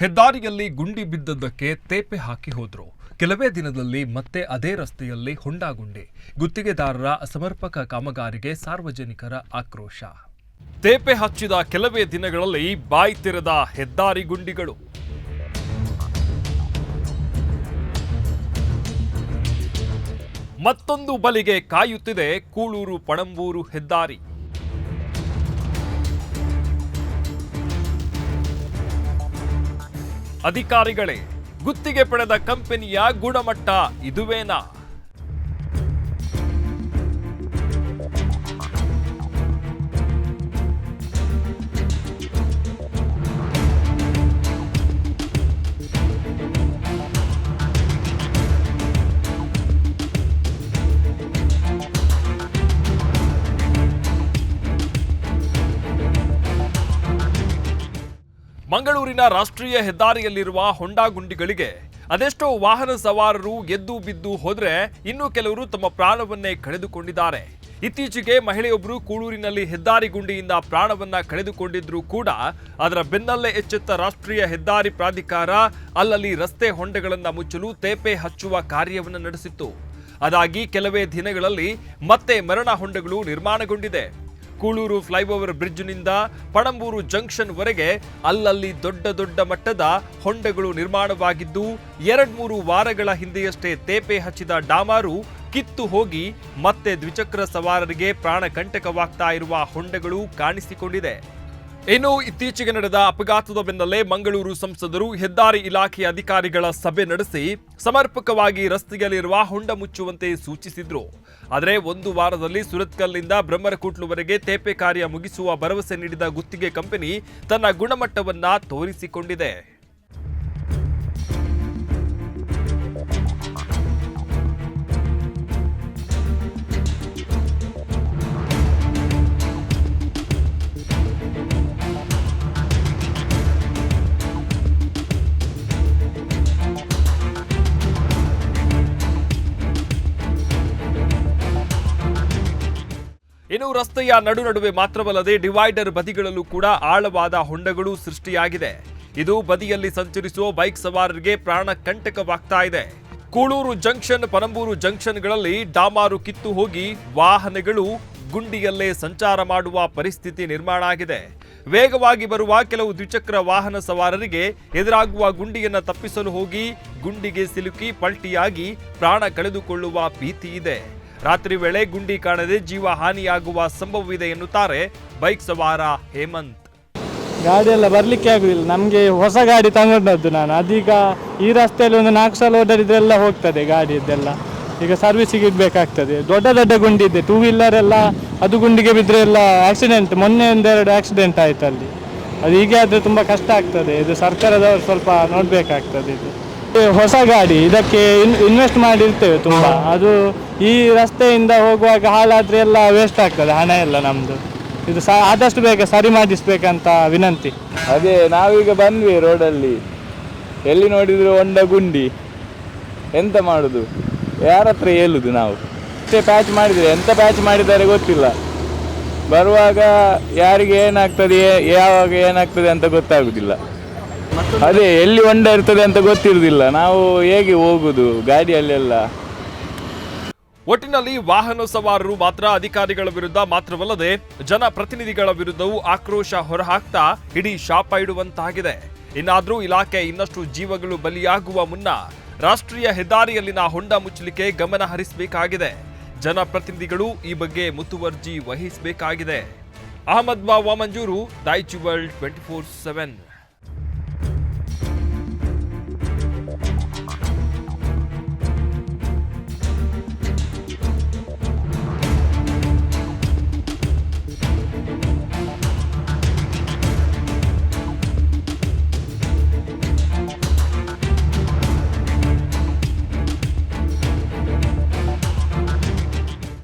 ಹೆದ್ದಾರಿಯಲ್ಲಿ ಗುಂಡಿ ಬಿದ್ದದ್ದಕ್ಕೆ ತೇಪೆ ಹಾಕಿ ಹೋದ್ರು. ಕೆಲವೇ ದಿನದಲ್ಲಿ ಮತ್ತೆ ಅದೇ ರಸ್ತೆಯಲ್ಲಿ ಹೊಂಡಾ ಗುಂಡಿ. ಗುತ್ತಿಗೆದಾರರ ಅಸಮರ್ಪಕ ಕಾಮಗಾರಿಗೆ ಸಾರ್ವಜನಿಕರ ಆಕ್ರೋಶ. ತೇಪೆ ಹಚ್ಚಿದ ಕೆಲವೇ ದಿನಗಳಲ್ಲಿ ಬಾಯಿ ತೆರೆದ ಹೆದ್ದಾರಿ ಗುಂಡಿಗಳು. ಮತ್ತೊಂದು ಬಲಿಗೆ ಕಾಯುತ್ತಿದೆ ಕೂಳೂರು ಪಣಂಬೂರು ಹೆದ್ದಾರಿ. ಅಧಿಕಾರಿಗಳೇ, ಗುತ್ತಿಗೆ ಪಡೆದ ಕಂಪನಿಯ ಗುಣಮಟ್ಟ ಇದುವೇನಾ? ಮಂಗಳೂರಿನ ರಾಷ್ಟ್ರೀಯ ಹೆದ್ದಾರಿಯಲ್ಲಿರುವ ಹೊಂಡಾ ಗುಂಡಿಗಳಿಗೆ ಅದೆಷ್ಟೋ ವಾಹನ ಸವಾರರು ಎದ್ದು ಬಿದ್ದು ಹೋದ್ರೆ ಇನ್ನು ಕೆಲವರು ತಮ್ಮ ಪ್ರಾಣವನ್ನೇ ಕಳೆದುಕೊಂಡಿದ್ದಾರೆ. ಇತ್ತೀಚೆಗೆ ಮಹಿಳೆಯೊಬ್ಬರು ಕೂಳೂರಿನಲ್ಲಿ ಹೆದ್ದಾರಿ ಗುಂಡಿಯಿಂದ ಪ್ರಾಣವನ್ನ ಕಳೆದುಕೊಂಡಿದ್ರು ಕೂಡ ಅದರ ಬೆನ್ನಲ್ಲೇ ಎಚ್ಚೆತ್ತ ರಾಷ್ಟ್ರೀಯ ಹೆದ್ದಾರಿ ಪ್ರಾಧಿಕಾರ ಅಲ್ಲಲ್ಲಿ ರಸ್ತೆ ಹೊಂಡಗಳನ್ನು ಮುಚ್ಚಲು ತೇಪೆ ಹಚ್ಚುವ ಕಾರ್ಯವನ್ನು ನಡೆಸಿತ್ತು. ಅದಾಗಿ ಕೆಲವೇ ದಿನಗಳಲ್ಲಿ ಮತ್ತೆ ಮರಣ ಹೊಂಡಗಳು ನಿರ್ಮಾಣಗೊಂಡಿದೆ. ಕೂಳೂರು ಫ್ಲೈಓವರ್ ಬ್ರಿಡ್ಜ್ನಿಂದ ಪಣಂಬೂರು ಜಂಕ್ಷನ್ ವರೆಗೆ ಅಲ್ಲಲ್ಲಿ ದೊಡ್ಡ ದೊಡ್ಡ ಮಟ್ಟದ ಹೊಂಡಗಳು ನಿರ್ಮಾಣವಾಗಿದ್ದು 2-3 ವಾರಗಳ ಹಿಂದೆಯಷ್ಟೇ ತೇಪೆ ಹಚ್ಚಿದ ಡಾಮಾರು ಕಿತ್ತು ಹೋಗಿ ಮತ್ತೆ ದ್ವಿಚಕ್ರ ಸವಾರರಿಗೆ ಪ್ರಾಣ ಕಂಟಕವಾಗ್ತಾ ಇರುವ ಹೊಂಡಗಳು ಕಾಣಿಸಿಕೊಂಡಿದೆ. ಇನ್ನು ಇತ್ತೀಚೆಗೆ ನಡೆದ ಅಪಘಾತದ ಬೆನ್ನಲ್ಲೇ ಮಂಗಳೂರು ಸಂಸದರು ಹೆದ್ದಾರಿ ಇಲಾಖೆಯ ಅಧಿಕಾರಿಗಳ ಸಭೆ ನಡೆಸಿ ಸಮರ್ಪಕವಾಗಿ ರಸ್ತೆಯಲ್ಲಿರುವ ಹೊಂಡ ಮುಚ್ಚುವಂತೆ ಸೂಚಿಸಿದ್ರು. ಆದರೆ 1 ವಾರದಲ್ಲಿ ಸುರತ್ಕಲ್ನಿಂದ ಬ್ರಹ್ಮರಕೂಟ್ಲುವರೆಗೆ ತೇಪೆ ಕಾರ್ಯ ಮುಗಿಸುವ ಭರವಸೆ ನೀಡಿದ ಗುತ್ತಿಗೆ ಕಂಪನಿ ತನ್ನ ಗುಣಮಟ್ಟವನ್ನ ತೋರಿಸಿಕೊಂಡಿದೆ. ಇನ್ನು ರಸ್ತೆಯ ನಡುವೆ ಮಾತ್ರವಲ್ಲದೆ ಡಿವೈಡರ್ ಬದಿಗಳಲ್ಲೂ ಕೂಡ ಆಳವಾದ ಹೊಂಡಗಳು ಸೃಷ್ಟಿಯಾಗಿದೆ. ಇದು ಬದಿಯಲ್ಲಿ ಸಂಚರಿಸುವ ಬೈಕ್ ಸವಾರರಿಗೆ ಪ್ರಾಣ ಕಂಟಕವಾಗ್ತಾ ಇದೆ. ಕೂಳೂರು ಜಂಕ್ಷನ್, ಪಣಂಬೂರು ಜಂಕ್ಷನ್ಗಳಲ್ಲಿ ಡಾಮಾರು ಕಿತ್ತು ಹೋಗಿ ವಾಹನಗಳು ಗುಂಡಿಯಲ್ಲೇ ಸಂಚಾರ ಮಾಡುವ ಪರಿಸ್ಥಿತಿ ನಿರ್ಮಾಣ ಆಗಿದೆ. ವೇಗವಾಗಿ ಬರುವ ಕೆಲವು ದ್ವಿಚಕ್ರ ವಾಹನ ಸವಾರರಿಗೆ ಎದುರಾಗುವ ಗುಂಡಿಯನ್ನು ತಪ್ಪಿಸಲು ಹೋಗಿ ಗುಂಡಿಗೆ ಸಿಲುಕಿ ಪಲ್ಟಿಯಾಗಿ ಪ್ರಾಣ ಕಳೆದುಕೊಳ್ಳುವ ಭೀತಿ ಇದೆ. ರಾತ್ರಿ ವೇಳೆ ಗುಂಡಿ ಕಾಣದೆ ಜೀವ ಹಾನಿಯಾಗುವ ಸಂಭವವಿದೆ ಎನ್ನುತ್ತಾರೆ ಬೈಕ್ ಸವಾರ ಹೇಮಂತ್. ಗಾಡಿ ಎಲ್ಲ ಬರ್ಲಿಕ್ಕೆ ಆಗುದಿಲ್ಲ. ನಮಗೆ ಹೊಸ ಗಾಡಿ ತಗೊಂಡದ್ದು ನಾನು. ಅದೀಗ ಈ ರಸ್ತೆಯಲ್ಲಿ ಒಂದು 4 ಸಲ ಓಡಾಡಿದ್ರೆಲ್ಲ ಹೋಗ್ತದೆ ಗಾಡಿಯದ್ದೆಲ್ಲ. ಈಗ ಸರ್ವಿಸಿಗೆ ಇಡಬೇಕಾಗ್ತದೆ. ದೊಡ್ಡ ದೊಡ್ಡ ಗುಂಡಿ ಇದೆ, 2 ವೀಲರ್ ಎಲ್ಲ ಅದು ಗುಂಡಿಗೆ ಬಿದ್ದರೆ ಎಲ್ಲ ಆಕ್ಸಿಡೆಂಟ್. ಮೊನ್ನೆ 1-2 ಆಕ್ಸಿಡೆಂಟ್ ಆಯ್ತು ಅಲ್ಲಿ. ಅದು ಹೀಗೆ ಆದರೆ ತುಂಬ ಕಷ್ಟ ಆಗ್ತದೆ. ಇದು ಸರ್ಕಾರದವರು ಸ್ವಲ್ಪ ನೋಡಬೇಕಾಗ್ತದೆ. ಇದು ಹೊಸ ಗಾಡಿ, ಇದಕ್ಕೆ ಇನ್ವೆಸ್ಟ್ ಮಾಡಿರ್ತೇವೆ ತುಂಬ. ಅದು ಈ ರಸ್ತೆಯಿಂದ ಹೋಗುವಾಗ ಹಾಳಾದರೆ ಎಲ್ಲ ವೇಸ್ಟ್ ಆಗ್ತದೆ, ಹಣ ಎಲ್ಲ ನಮ್ಮದು. ಇದು ಆದಷ್ಟು ಬೇಗ ಸರಿ ಮಾಡಿಸ್ಬೇಕಂತ ವಿನಂತಿ. ಅದೇ ನಾವೀಗ ಬಂದ್ವಿ ರೋಡಲ್ಲಿ, ಎಲ್ಲಿ ನೋಡಿದ್ರು ಹೊಂಡ ಗುಂಡಿ. ಎಂತ ಮಾಡೋದು, ಯಾರ ಹತ್ರ ಹೇಳುದು ನಾವು? ಅಷ್ಟೇ ಪ್ಯಾಚ್ ಮಾಡಿದರೆ, ಎಂತ ಪ್ಯಾಚ್ ಮಾಡಿದ್ದಾರೆ ಗೊತ್ತಿಲ್ಲ. ಬರುವಾಗ ಯಾರಿಗೆ ಏನಾಗ್ತದೆ, ಯಾವಾಗ ಏನಾಗ್ತದೆ ಅಂತ ಗೊತ್ತಾಗುದಿಲ್ಲ. ಅದೇ ಎಲ್ಲಿ ಹೊಂಡ ಇರ್ತದೆ ಅಂತ ಗೊತ್ತಿರುವುದಿಲ್ಲ. ನಾವು ಹೇಗೆ ಹೋಗುದು ಗಾಡಿಯಲ್ಲೆಲ್ಲ? ಒಟ್ಟಿನಲ್ಲಿ ವಾಹನ ಸವಾರರು ಮಾತ್ರ ಅಧಿಕಾರಿಗಳ ವಿರುದ್ಧ ಮಾತ್ರವಲ್ಲದೆ ಜನಪ್ರತಿನಿಧಿಗಳ ವಿರುದ್ಧವೂ ಆಕ್ರೋಶ ಹೊರಹಾಕ್ತಾ ಇಡೀ ಶಾಪ ಇಡುವಂತಾಗಿದೆ. ಇನ್ನಾದ್ರೂ ಇಲಾಖೆ ಇನ್ನಷ್ಟು ಜೀವಗಳು ಬಲಿಯಾಗುವ ಮುನ್ನ ರಾಷ್ಟ್ರೀಯ ಹೆದ್ದಾರಿಯಲ್ಲಿನ ಹೊಂಡ ಮುಚ್ಚಲಿಕ್ಕೆ ಗಮನ ಹರಿಸಬೇಕಾಗಿದೆ. ಜನಪ್ರತಿನಿಧಿಗಳು ಈ ಬಗ್ಗೆ ಮುತುವರ್ಜಿ ವಹಿಸಬೇಕಾಗಿದೆ. ಅಹಮದ್ ಬಾವಾ ಮಂಜೂರು, ದೈಚ್ ವರ್ಲ್ಡ್ 24/7.